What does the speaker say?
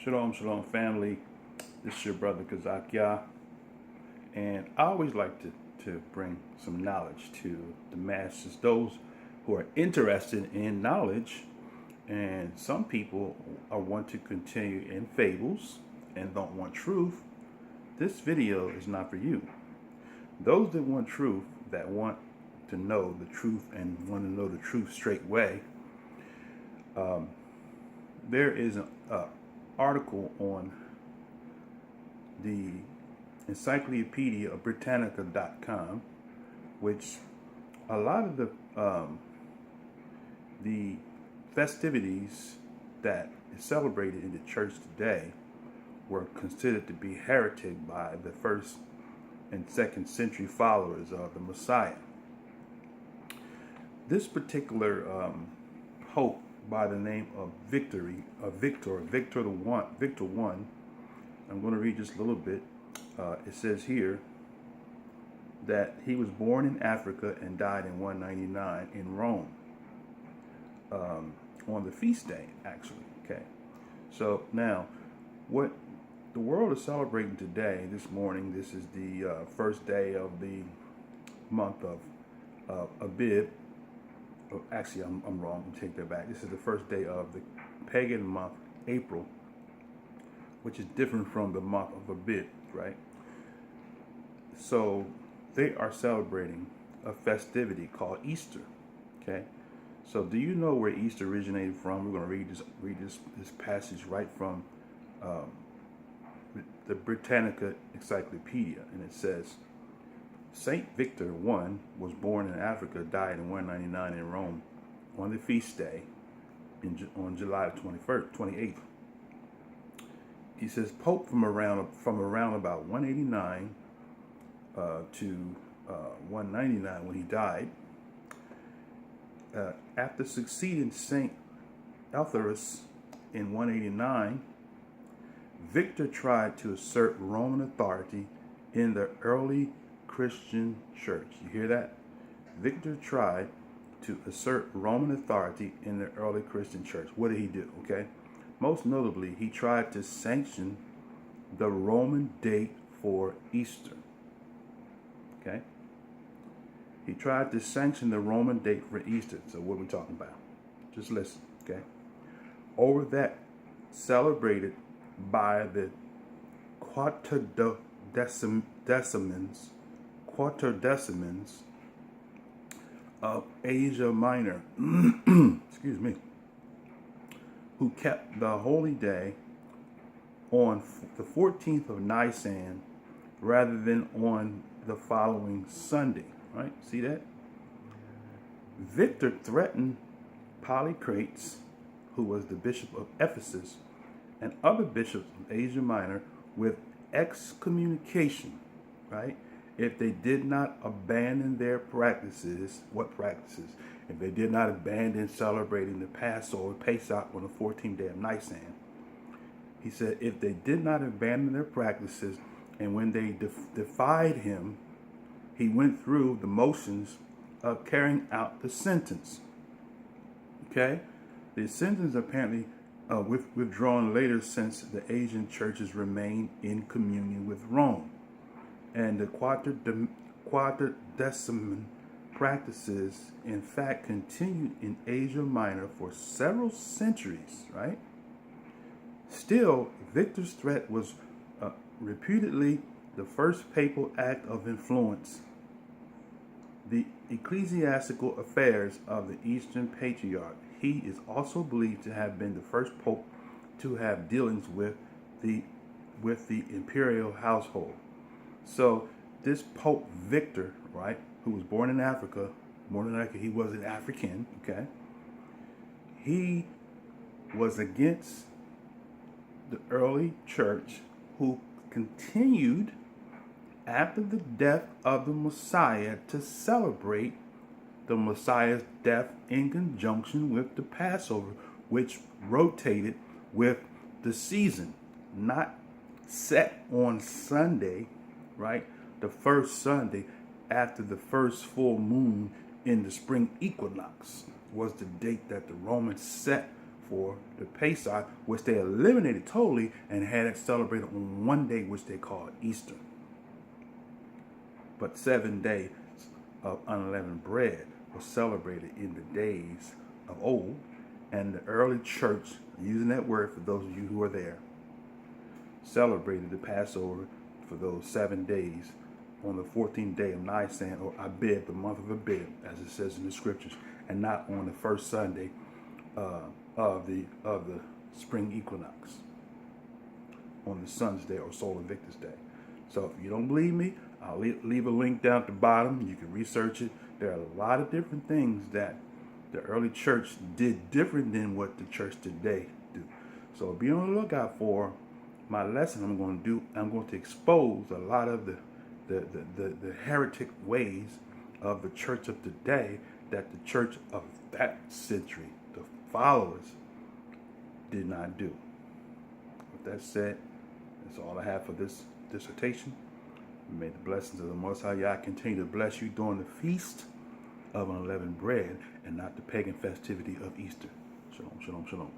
Shalom, shalom, family. This is your brother Kazakya, and I always like to bring some knowledge to the masses, those who are interested in knowledge. And some people want to continue in fables and don't want truth. This video is not for you. Those that want truth, that want to know the truth and want to know the truth straightway, there is an article on the Encyclopedia of Britannica.com, which a lot of the festivities that is celebrated in the church today were considered to be heretic by the first and second century followers of the Messiah. This particular pope by the name of Victor I. I'm going to read just a little bit. It says here that he was born in Africa and died in 199 in Rome on the feast day, actually. Okay, so now what the world is celebrating today, this morning, this is the first day of the month of Abib. Oh, actually, I'm wrong. I'll take that back. This is the first day of the pagan month, April, which is different from the month of Abib, right? So they are celebrating a festivity called Easter. Okay. So do you know where Easter originated from? We're going to read this passage right from the Britannica Encyclopedia, and it says, Saint Victor I was born in Africa, died in 199 in Rome on the feast day on July 28th. He says Pope from around about 189 to 199 when he died. After succeeding Saint Eleutherius in 189, Victor tried to assert Roman authority in the early Christian church. You hear that? Victor tried to assert Roman authority in the early Christian church. What did he do? Okay. Most notably, he tried to sanction the Roman date for Easter. Okay. He tried to sanction the Roman date for Easter. So what are we talking about? Just listen. Okay. Over that celebrated by the Quartodecimans of Asia Minor, excuse me, who kept the holy day on the 14th of Nisan rather than on the following Sunday, right? See that? Victor threatened Polycrates, who was the bishop of Ephesus, and other bishops of Asia Minor with excommunication, right? If they did not abandon their practices. What practices? If they did not abandon celebrating the Passover, Pesach, on the 14th day of Nisan. He said if they did not abandon their practices, and when they defied him, he went through the motions of carrying out the sentence. Okay? The sentence apparently withdrawn later, since the Asian churches remained in communion with Rome. And the Quartodeciman practices, in fact, continued in Asia Minor for several centuries, right? Still, Victor's threat was reputedly the first papal act of influence. The ecclesiastical affairs of the Eastern Patriarch. He is also believed to have been the first pope to have dealings with the imperial household. So this Pope Victor, right, who was born in Africa, more than likely he was an African, okay? He was against the early church, who continued after the death of the Messiah to celebrate the Messiah's death in conjunction with the Passover, which rotated with the season, not set on Sunday, right? The first Sunday after the first full moon in the spring equinox was the date that the Romans set for the Pesach, which they eliminated totally and had it celebrated on one day, which they called Easter. But 7 days of unleavened bread was celebrated in the days of old, and the early church, using that word for those of you who are there, celebrated the Passover for those 7 days on the 14th day of Nisan, or Abib, the month of Abib, as it says in the scriptures, and not on the first Sunday of the spring equinox, on the sun's day or Solar Victus Day. So if you don't believe me, I'll leave a link down at the bottom. You can research it. There are a lot of different things that the early church did different than what the church today do. So be on the lookout for my lesson. I'm going to expose a lot of the heretic ways of the church of today that the church of that century, the followers, did not do. With that said, that's all I have for this dissertation. May the blessings of the Most High Yah continue to bless you during the feast of unleavened bread and not the pagan festivity of Easter. Shalom, shalom, shalom.